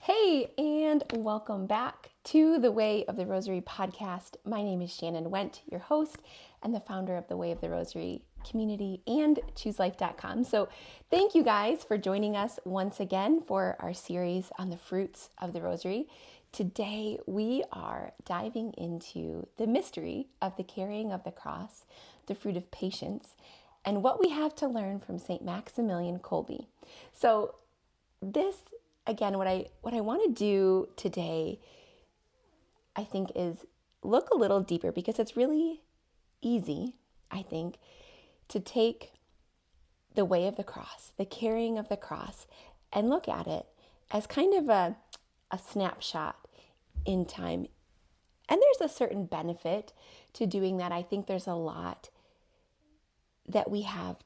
Hey, and welcome back to the Way of the Rosary podcast. My name is Shannon Wendt, your host and the founder of the Way of the Rosary community and ChooseLife.com. So thank you guys for joining us once again for our series on the fruits of the Rosary. Today we are diving into the mystery of the carrying of the cross, the fruit of patience, and what we have to learn from St. Maximilian Kolbe. So this, again, what I want to do today, I think, is look a little deeper, because it's really easy, I think, to take the way of the cross, the carrying of the cross, and look at it as kind of a snapshot in time. And there's a certain benefit to doing that. I think there's a lot that we have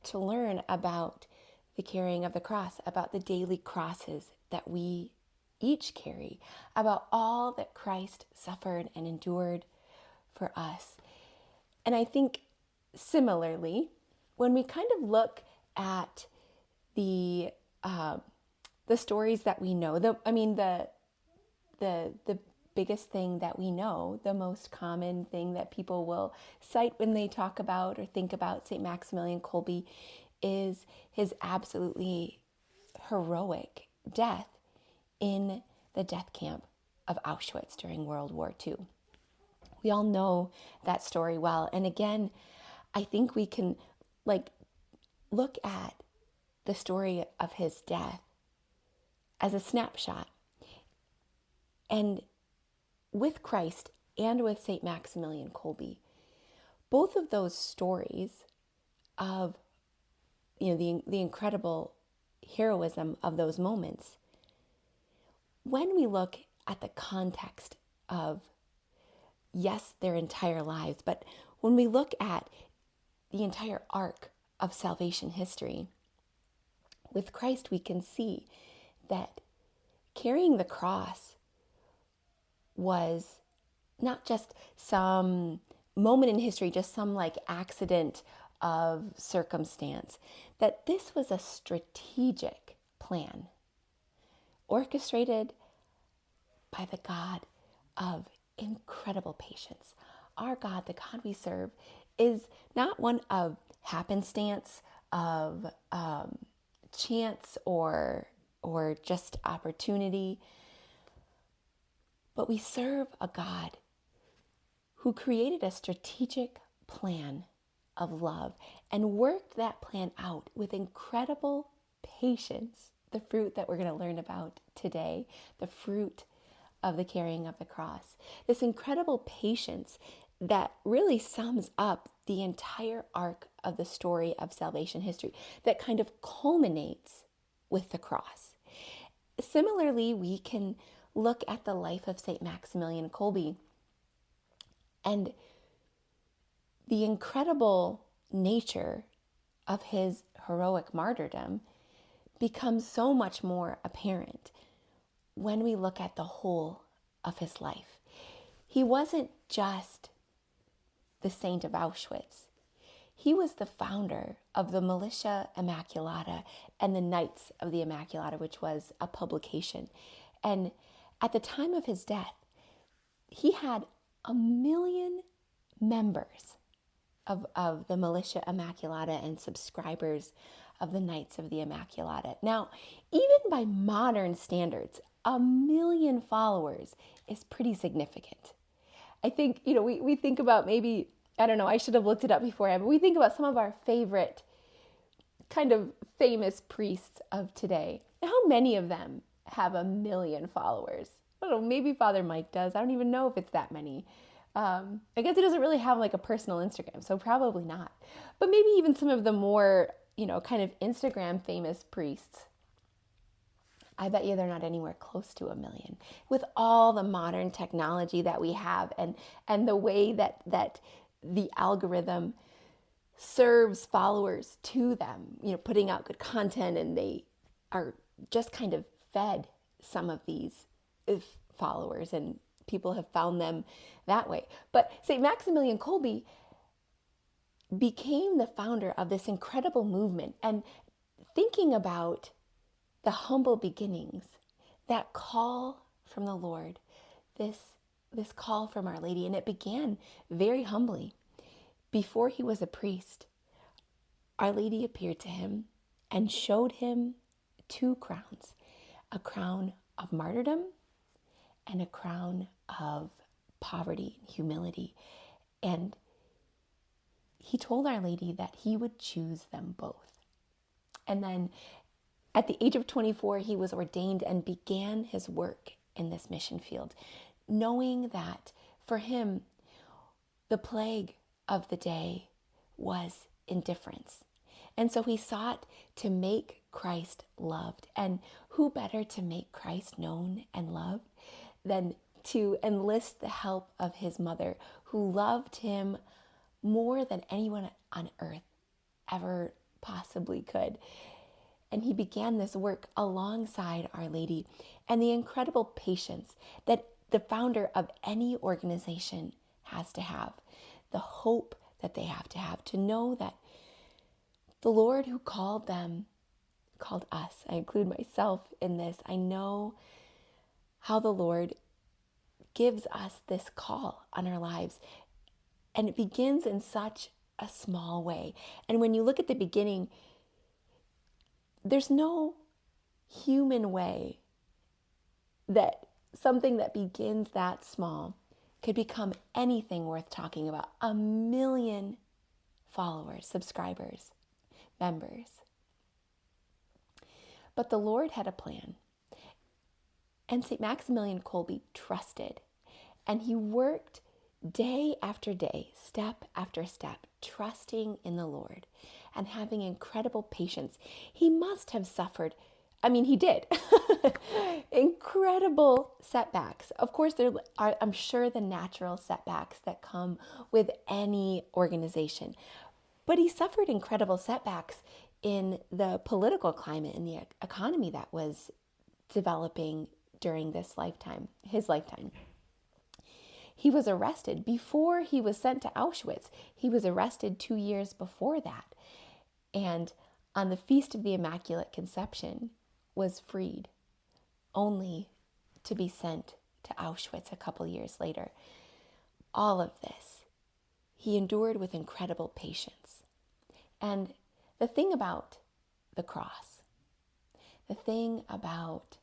to learn about the carrying of the cross, about the daily crosses that we each carry, about all that Christ suffered and endured for us. And I think similarly, when we kind of look at the stories that we know, the biggest thing that we know, the most common thing that people will cite when they talk about or think about St. Maximilian Kolbe is his absolutely heroic death in the death camp of Auschwitz during World War II. We all know that story well. And again, I think we can look at the story of his death as a snapshot. And with Christ and with St. Maximilian Kolbe, both of those stories of the incredible heroism of those moments, when we look at the context of, yes, their entire lives, but when we look at the entire arc of salvation history, with Christ we can see that carrying the cross was not just some moment in history, just some accident of circumstance, that this was a strategic plan orchestrated by the God of incredible patience. Our God, the God we serve, is not one of happenstance, of chance, or just opportunity, but we serve a God who created a strategic plan of love and worked that plan out with incredible patience, the fruit that we're going to learn about today, the fruit of the carrying of the cross. This incredible patience that really sums up the entire arc of the story of salvation history, that kind of culminates with the cross. Similarly, we can look at the life of St. Maximilian Kolbe and the incredible nature of his heroic martyrdom becomes so much more apparent when we look at the whole of his life. He wasn't just the saint of Auschwitz. He was the founder of the Militia Immaculata and the Knights of the Immaculata, which was a publication. And at the time of his death, he had 1 million members of the Militia Immaculata and subscribers of the Knights of the Immaculata. Now, even by modern standards, 1 million followers is pretty significant. I think, we think about, maybe, I don't know, I should have looked it up beforehand, but we think about some of our favorite kind of famous priests of today. How many of them have 1 million followers? I don't know, maybe Father Mike does. I don't even know if it's that many. I guess he doesn't really have a personal Instagram, so probably not. But maybe even some of the more, kind of Instagram famous priests, I bet you they're not anywhere close to 1 million. With all the modern technology that we have, and the way that the algorithm serves followers to them, putting out good content, and they are just kind of fed some of these followers, and people have found them that way. But St. Maximilian Kolbe became the founder of this incredible movement, and thinking about the humble beginnings that call from the Lord, this call from Our Lady, and it began very humbly. Before he was a priest, Our Lady appeared to him and showed him two crowns, a crown of martyrdom and a crown of poverty and humility. And he told Our Lady that he would choose them both. And then at the age of 24, he was ordained and began his work in this mission field, knowing that for him, the plague of the day was indifference. And so he sought to make Christ loved. And who better to make Christ known and loved than to enlist the help of his mother, who loved him more than anyone on earth ever possibly could. And he began this work alongside Our Lady, and the incredible patience that the founder of any organization has to have, the hope that they have to know that the Lord who called them, called us, I include myself in this. I know how the Lord gives us this call on our lives, and it begins in such a small way. And when you look at the beginning, there's no human way that something that begins that small could become anything worth talking about. 1 million followers, subscribers, members. But the Lord had a plan. And St. Maximilian Kolbe trusted. And he worked day after day, step after step, trusting in the Lord and having incredible patience. He must have suffered, he did, incredible setbacks. Of course, there are, I'm sure, the natural setbacks that come with any organization. But he suffered incredible setbacks in the political climate, in the economy that was developing during his lifetime. He was arrested before he was sent to Auschwitz. He was arrested 2 years before that. And on the Feast of the Immaculate Conception was freed, only to be sent to Auschwitz a couple years later. All of this he endured with incredible patience. And the thing about the cross, the thing about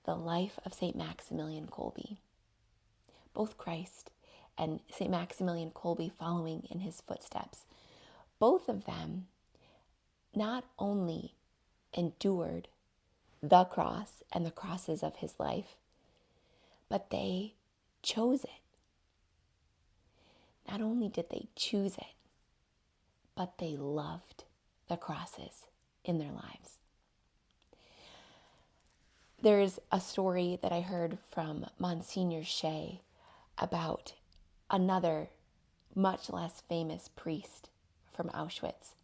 the life of St. Maximilian Kolbe, both Christ and St. Maximilian Kolbe following in his footsteps, both of them not only endured the cross and the crosses of his life, but they chose it. Not only did they choose it, but they loved the crosses in their lives. There's a story that I heard from Monsignor Shea about another much less famous priest from Auschwitz.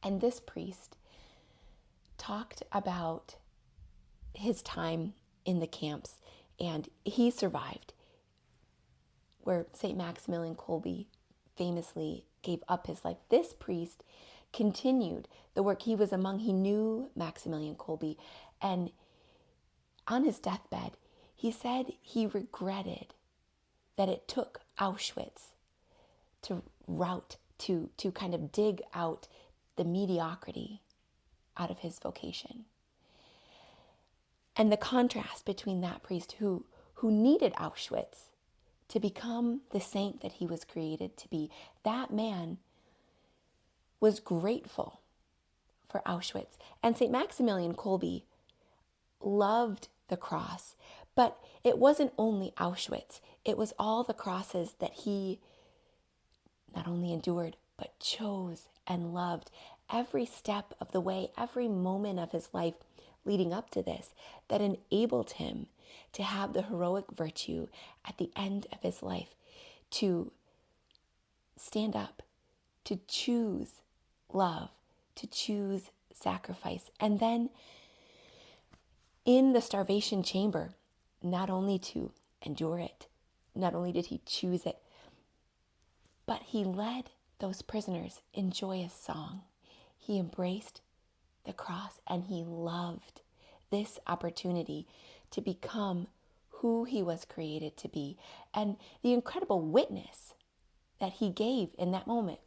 And this priest talked about his time in the camps, and he survived, where St. Maximilian Kolbe famously gave up his life. This priest continued the work. He knew Maximilian Kolbe, and on his deathbed, he said he regretted that it took Auschwitz to kind of dig out the mediocrity out of his vocation. And the contrast between that priest who needed Auschwitz to become the saint that he was created to be, that man was grateful for Auschwitz. And St. Maximilian Kolbe loved the cross, but it wasn't only Auschwitz. It was all the crosses that he not only endured, but chose and loved every step of the way, every moment of his life leading up to this, that enabled him to have the heroic virtue at the end of his life to stand up, to choose love, to choose sacrifice. And then in the starvation chamber, not only to endure it, not only did he choose it, but he led those prisoners in joyous song. He embraced the cross and he loved this opportunity to become who he was created to be, and the incredible witness that he gave in that moment.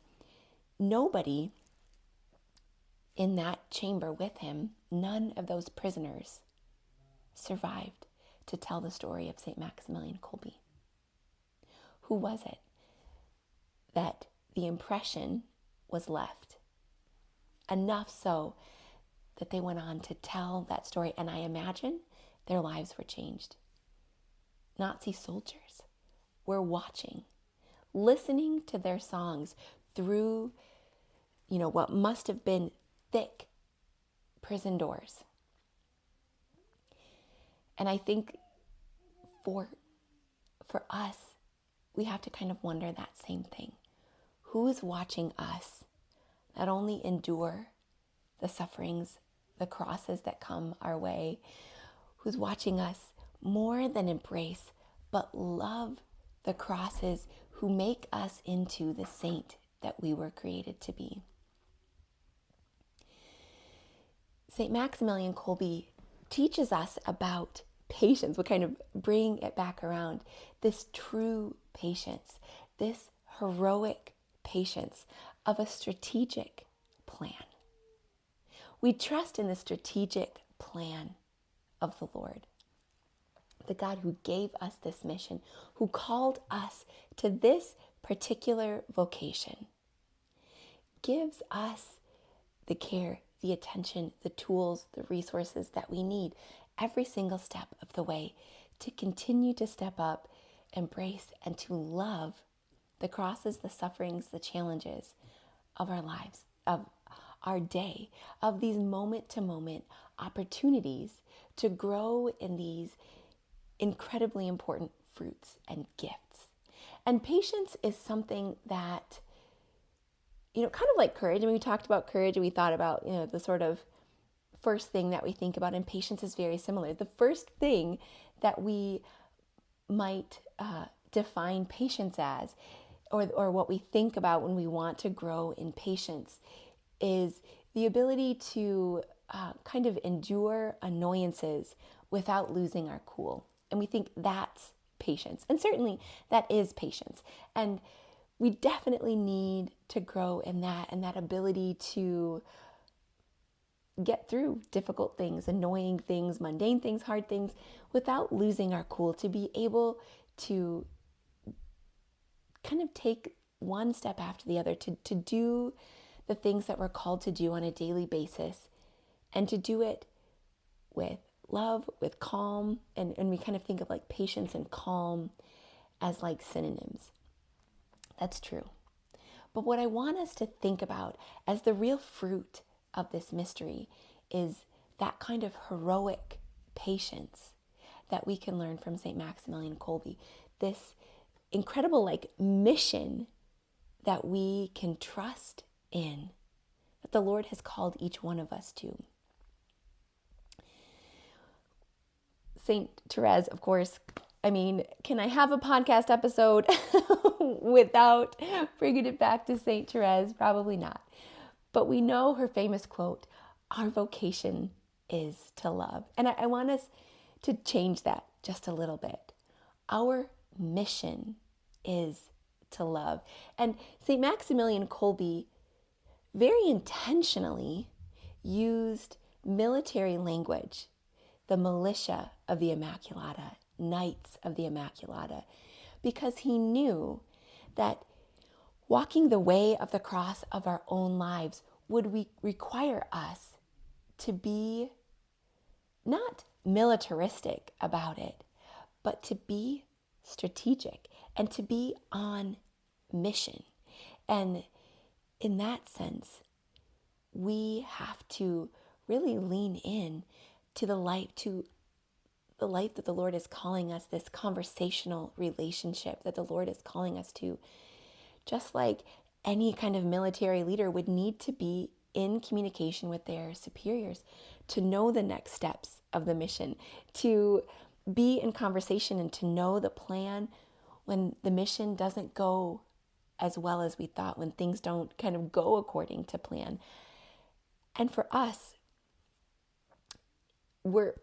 Nobody in that chamber with him, none of those prisoners survived to tell the story of St. Maximilian Kolbe. Who was it that the impression was left? Enough so that they went on to tell that story, and I imagine their lives were changed. Nazi soldiers were watching, listening to their songs through, what must have been thick prison doors. And I think for us, we have to kind of wonder that same thing. Who is watching us not only endure the sufferings, the crosses that come our way, who's watching us more than embrace, but love the crosses, who make us into the saint that we were created to be? St. Maximilian Kolbe teaches us about patience. We'll kind of bring it back around. This true patience, this heroic patience of a strategic plan. We trust in the strategic plan of the Lord, the God who gave us this mission, who called us to this particular vocation, gives us the care, the attention, the tools, the resources that we need every single step of the way to continue to step up, embrace, and to love the crosses, the sufferings, the challenges of our lives, of our day, of these moment-to-moment opportunities to grow in these incredibly important fruits and gifts. And patience is something that, kind of like courage. And we talked about courage, and we thought about, the sort of first thing that we think about, and patience is very similar. The first thing that we might define patience as, or what we think about when we want to grow in patience, is the ability to kind of endure annoyances without losing our cool. And we think that's patience. And certainly that is patience. And we definitely need to grow in that, and that ability to get through difficult things, annoying things, mundane things, hard things, without losing our cool, to be able to kind of take one step after the other, to do the things that we're called to do on a daily basis, and to do it with love, with calm, and we kind of think of like patience and calm as like synonyms. That's true. But what I want us to think about as the real fruit of this mystery is that kind of heroic patience that we can learn from St. Maximilian Kolbe. This incredible mission that we can trust in, that the Lord has called each one of us to. Saint Therese, of course, can I have a podcast episode without bringing it back to Saint Therese? Probably not. But we know her famous quote, "Our vocation is to love." And I want us to change that just a little bit. Our mission is to love. And St. Maximilian Kolbe very intentionally used military language, the militia of the Immaculata, Knights of the Immaculata, because he knew that walking the way of the cross of our own lives would require us to be not militaristic about it, but to be strategic and to be on mission. And in that sense, we have to really lean in to the life that the Lord is calling us, this conversational relationship that the Lord is calling us to. Just like any kind of military leader would need to be in communication with their superiors to know the next steps of the mission, to be in conversation and to know the plan when the mission doesn't go as well as we thought, when things don't kind of go according to plan. And for us, we're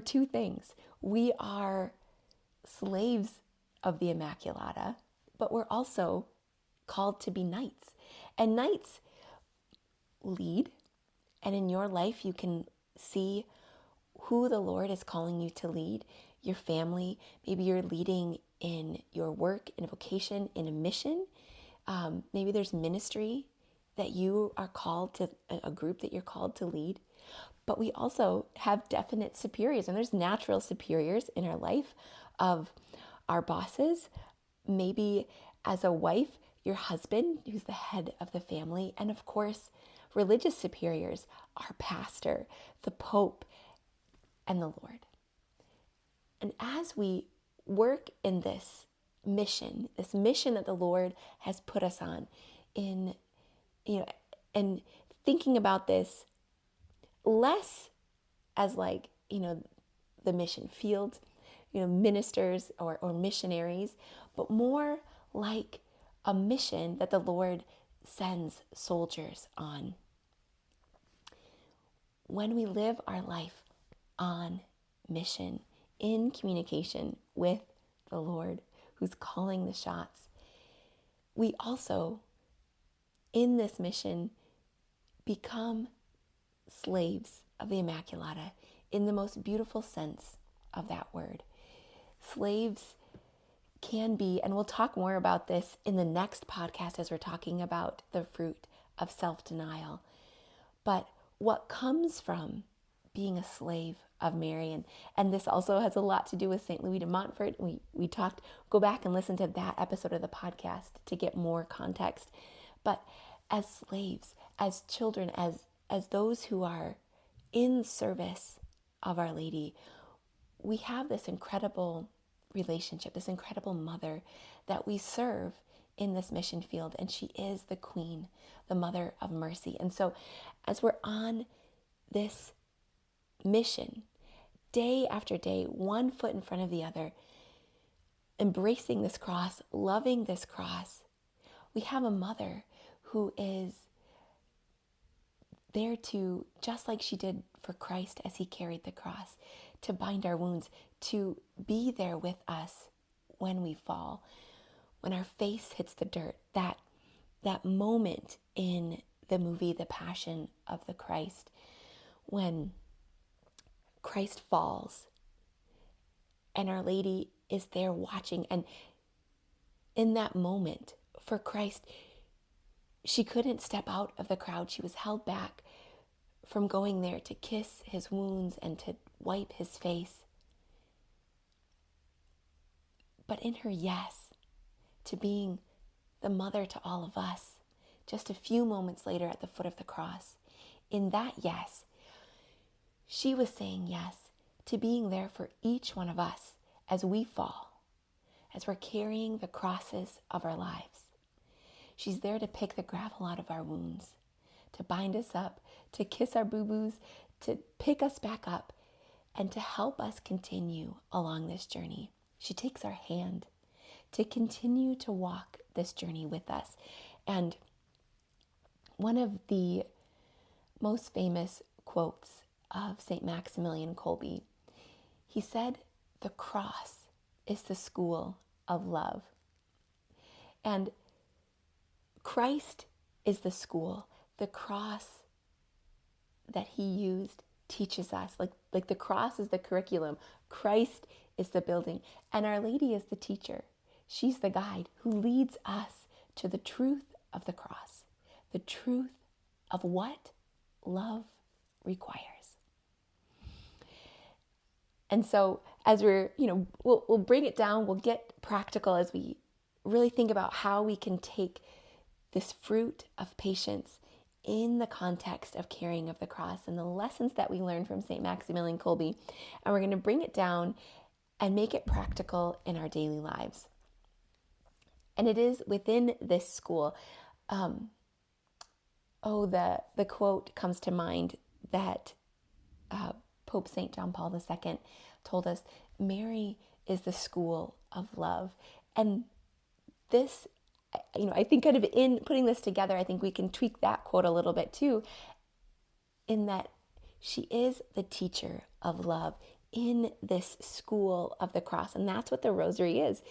two things. We are slaves of the Immaculata, but we're also called to be knights. And knights lead, and in your life you can see who the Lord is calling you to lead. Your family, maybe you're leading in your work, in a vocation, in a mission. Maybe there's ministry that you are called to, a group that you're called to lead. But we also have definite superiors, and there's natural superiors in our life of our bosses. Maybe as a wife, your husband, who's the head of the family, and of course, religious superiors, our pastor, the Pope, and the Lord. And as we work in this mission that the Lord has put us on, in, and thinking about this less as like, the mission field, ministers or missionaries, but more like a mission that the Lord sends soldiers on. When we live our life on mission, in communication with the Lord who's calling the shots, we also, in this mission, become slaves of the Immaculata in the most beautiful sense of that word. Slaves can be, and we'll talk more about this in the next podcast as we're talking about the fruit of self-denial, but what comes from being a slave of Mary, and this also has a lot to do with St. Louis de Montfort. We talked, go back and listen to that episode of the podcast to get more context. But as slaves, as children, as those who are in service of Our Lady, we have this incredible relationship, this incredible mother that we serve in this mission field, and she is the Queen, the Mother of Mercy. And so as we're on this mission, day after day, one foot in front of the other, embracing this cross, loving this cross, we have a mother who is there to, just like she did for Christ as he carried the cross, to bind our wounds, to be there with us when we fall, when our face hits the dirt, that moment in the movie The Passion of the Christ, when Christ falls and Our Lady is there watching. And in that moment, for Christ, she couldn't step out of the crowd. She was held back from going there to kiss his wounds and to wipe his face. But in her yes to being the mother to all of us, just a few moments later at the foot of the cross, in that yes, she was saying yes to being there for each one of us as we fall, as we're carrying the crosses of our lives. She's there to pick the gravel out of our wounds, to bind us up, to kiss our boo-boos, to pick us back up, and to help us continue along this journey. She takes our hand to continue to walk this journey with us. And one of the most famous quotes of St. Maximilian Kolbe, he said, "The cross is the school of love." And Christ is the school. The cross that he used teaches us, like the cross is the curriculum. Christ is the building, and Our Lady is the teacher. She's the guide who leads us to the truth of the cross, the truth of what love requires. And so as we'll bring it down, we'll get practical as we really think about how we can take this fruit of patience in the context of carrying of the cross and the lessons that we learned from St. Maximilian Kolbe. And we're going to bring it down and make it practical in our daily lives. And it is within this school. The quote comes to mind that Pope St. John Paul II told us, Mary is the school of love. And this, I think kind of in putting this together, I think we can tweak that quote a little bit too, in that She is the teacher of love in this school of the cross. And that's what the rosary is.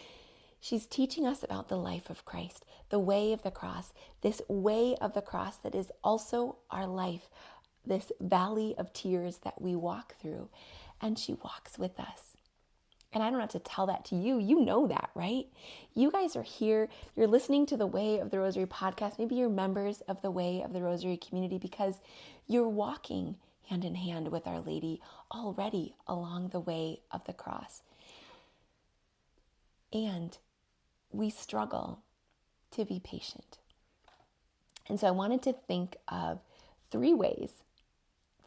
She's teaching us about the life of Christ, the way of the cross, this way of the cross that is also our life, this valley of tears that we walk through. And she walks with us. And I don't have to tell that to you. You know that, right? You guys are here. You're listening to the Way of the Rosary podcast. Maybe you're members of the Way of the Rosary community because you're walking hand in hand with Our Lady already along the way of the cross. And we struggle to be patient. And so I wanted to think of 3 ways,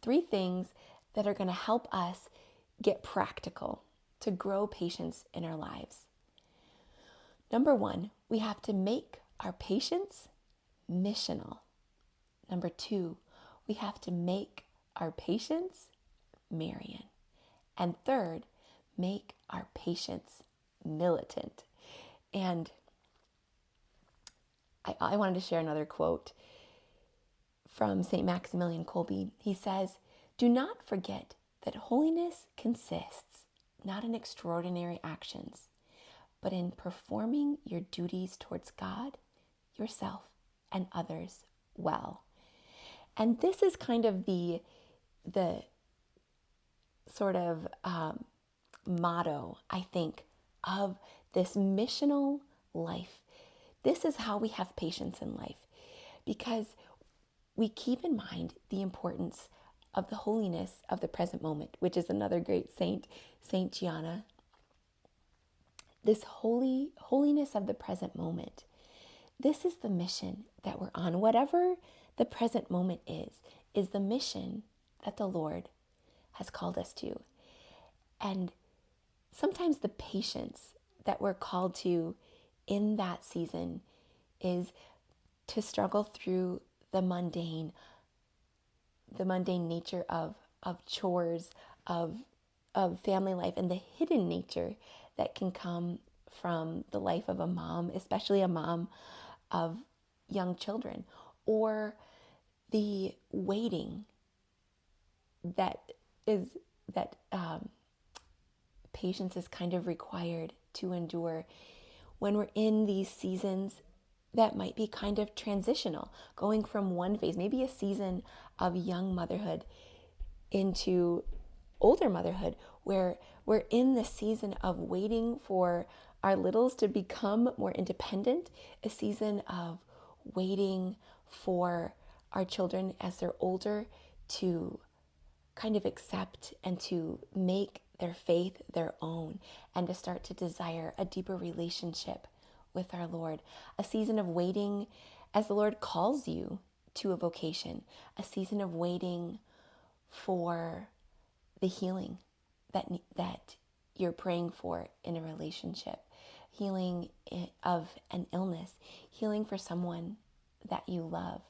3 things that are going to help us get practical to grow patience in our lives. Number 1, we have to make our patience missional. Number 2, we have to make our patience Marian. And third, make our patience militant. And I wanted to share another quote from St. Maximilian Kolbe. He says, "Do not forget that holiness consists not in extraordinary actions, but in performing your duties towards God, yourself, and others well." And this is kind of the sort of motto, I think, of this missional life. This is how we have patience in life, because we keep in mind the importance of the holiness of the present moment, which is another great saint, Saint Gianna. This holiness of the present moment. This is the mission that we're on. Whatever the present moment is the mission that the Lord has called us to. And sometimes the patience that we're called to in that season is to struggle through the mundane nature of chores, of family life, and the hidden nature that can come from the life of a mom, especially a mom of young children, or the waiting that patience is kind of required to endure when we're in these seasons that might be kind of transitional, going from one phase, maybe a season of young motherhood into older motherhood, where we're in the season of waiting for our littles to become more independent, a season of waiting for our children as they're older to kind of accept and to make their faith their own, and to start to desire a deeper relationship with our Lord. A season of waiting as the Lord calls you to a vocation. A season of waiting for the healing that you're praying for in a relationship. Healing of an illness. Healing for someone that you love.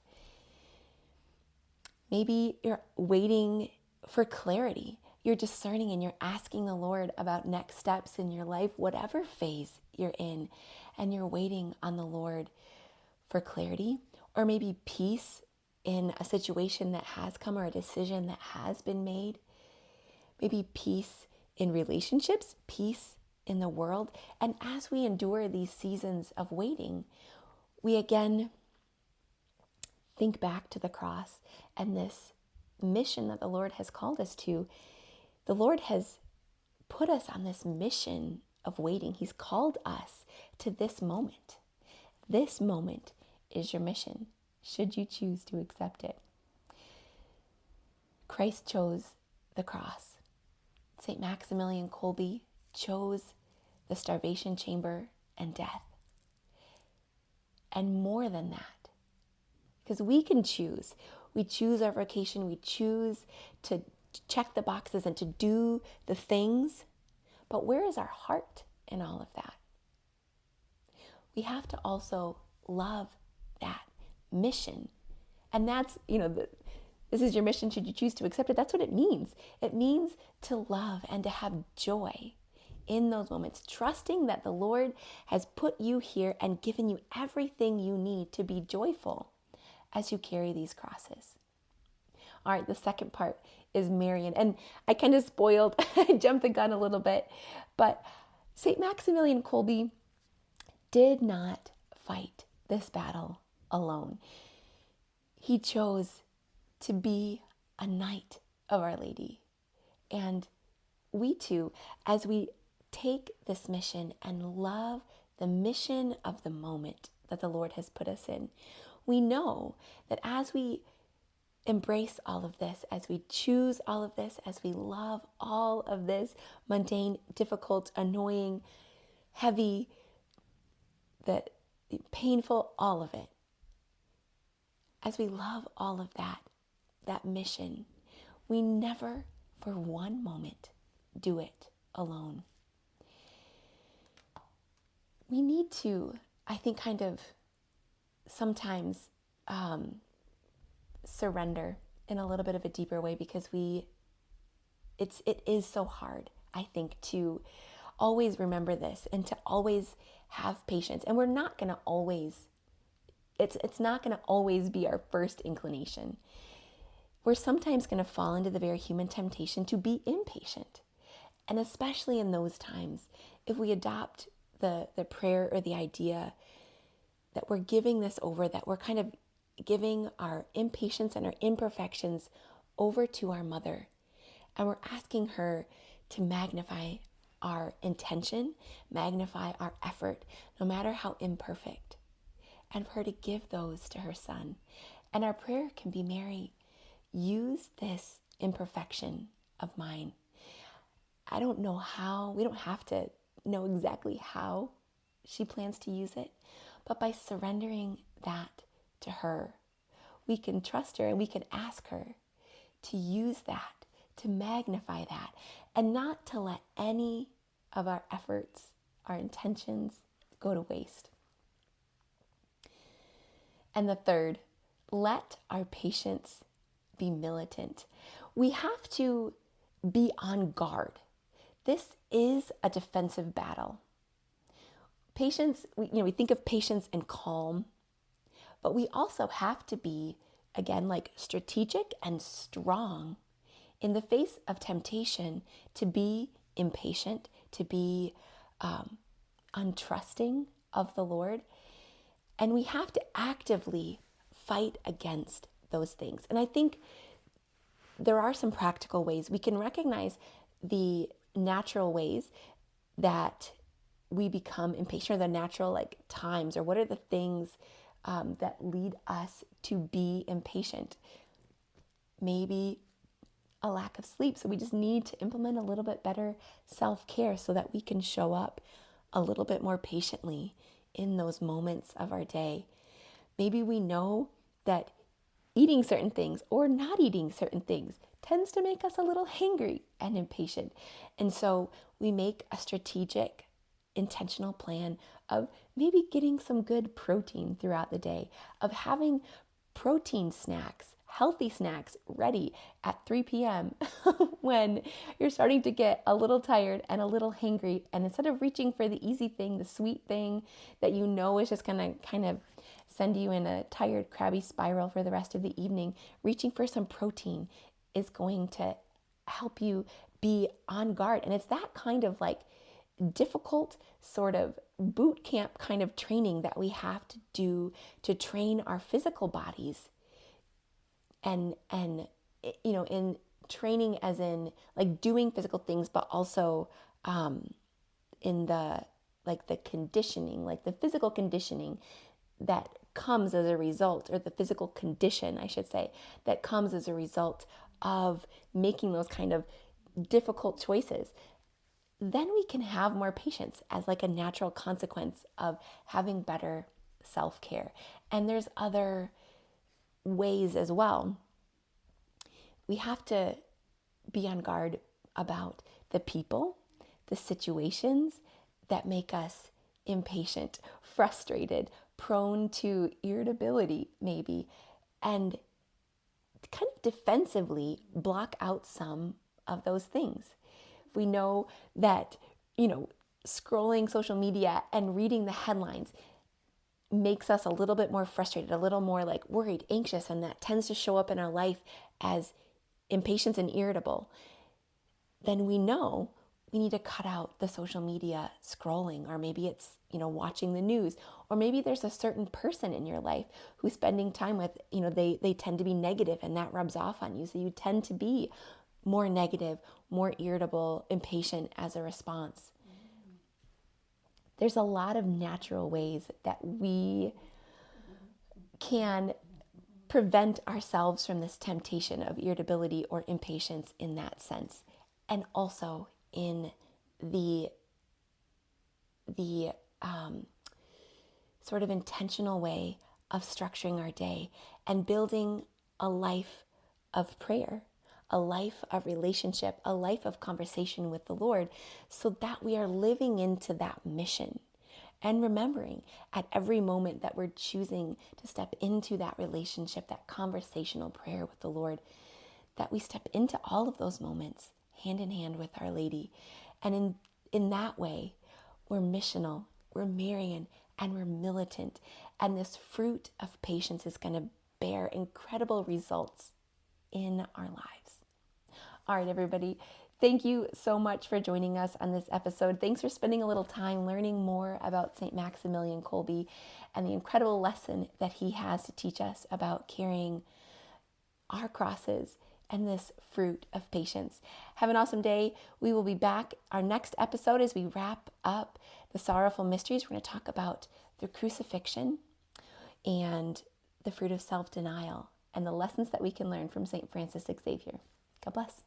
Maybe you're waiting for clarity. You're discerning and you're asking the Lord about next steps in your life, whatever phase you're in, and you're waiting on the Lord for clarity, or maybe peace in a situation that has come, or a decision that has been made. Maybe peace in relationships, peace in the world. And as we endure these seasons of waiting, we again think back to the cross and this mission that the Lord has called us to. The Lord has put us on this mission of waiting. He's called us to this moment. This moment is your mission, should you choose to accept it. Christ chose the cross. St. Maximilian Kolbe chose the starvation chamber and death. And more than that, because we can choose. We choose our vocation. We choose to check the boxes and to do the things. But where is our heart in all of that? We have to also love that mission. And that's, this is your mission should you choose to accept it. That's what it means. It means to love and to have joy in those moments, trusting that the Lord has put you here and given you everything you need to be joyful as you carry these crosses. All right, the second part is Marian. And I kind of spoiled, I jumped the gun a little bit, but St. Maximilian Kolbe did not fight this battle alone. He chose to be a knight of Our Lady. And we too, as we take this mission and love the mission of the moment that the Lord has put us in, we know that as we embrace all of this, as we choose all of this, as we love all of this mundane, difficult, annoying, heavy, the painful, all of it, as we love all of that mission, we never for one moment do it alone. We need to, I think, kind of sometimes surrender in a little bit of a deeper way, because it is so hard, I think, to always remember this and to always have patience. And we're not going to always, it's not going to always be our first inclination. We're sometimes going to fall into the very human temptation to be impatient. And especially in those times, if we adopt the prayer or the idea that we're giving this over, that we're kind of giving our impatience and our imperfections over to our mother, and we're asking her to magnify our intention, magnify our effort, no matter how imperfect, and for her to give those to her son. And our prayer can be, Mary, use this imperfection of mine. I don't know how, we don't have to know exactly how she plans to use it, but by surrendering that to her, we can trust her and we can ask her to use that, to magnify that, and not to let any of our efforts, our intentions go to waste. And the third, let our patience be militant. We have to be on guard. This is a defensive battle. Patience, we think of patience and calm, but we also have to be, again, like strategic and strong in the face of temptation to be impatient, to be untrusting of the Lord. And we have to actively fight against those things. And I think there are some practical ways we can recognize the natural ways that we become impatient, or the natural times, or what are the things that lead us to be impatient. Maybe a lack of sleep. So we just need to implement a little bit better self-care so that we can show up a little bit more patiently in those moments of our day. Maybe we know that eating certain things or not eating certain things tends to make us a little hangry and impatient. And so we make a strategic, intentional plan of maybe getting some good protein throughout the day, of having protein snacks, healthy snacks ready at 3 p.m. when you're starting to get a little tired and a little hangry. And instead of reaching for the easy thing, the sweet thing that you know is just going to kind of send you in a tired, crabby spiral for the rest of the evening, reaching for some protein is going to help you be on guard. And it's that kind of difficult sort of boot camp kind of training that we have to do to train our physical bodies. And in training as in doing physical things, but also in the conditioning, the physical conditioning that comes as a result, or the physical condition, I should say, that comes as a result of making those kind of difficult choices. Then we can have more patience as a natural consequence of having better self-care. And there's other ways as well. We have to be on guard about the people, the situations that make us impatient, frustrated, prone to irritability maybe, and kind of defensively block out some of those things. If we know that, scrolling social media and reading the headlines makes us a little bit more frustrated, a little more worried, anxious, and that tends to show up in our life as impatient and irritable, then we know we need to cut out the social media scrolling, or maybe it's, watching the news, or maybe there's a certain person in your life who's spending time with, they tend to be negative and that rubs off on you. So you tend to be more negative, more irritable, impatient as a response. There's a lot of natural ways that we can prevent ourselves from this temptation of irritability or impatience in that sense. And also in the sort of intentional way of structuring our day and building a life of prayer, a life of relationship, a life of conversation with the Lord, so that we are living into that mission. And remembering at every moment that we're choosing to step into that relationship, that conversational prayer with the Lord, that we step into all of those moments hand in hand with Our Lady. And in that way, we're missional, we're Marian, and we're militant. And this fruit of patience is going to bear incredible results in our lives. All right, everybody. Thank you so much for joining us on this episode. Thanks for spending a little time learning more about St. Maximilian Kolbe and the incredible lesson that he has to teach us about carrying our crosses and this fruit of patience. Have an awesome day. We will be back. Our next episode, as we wrap up the sorrowful mysteries, we're going to talk about the crucifixion and the fruit of self-denial and the lessons that we can learn from St. Francis Xavier. God bless.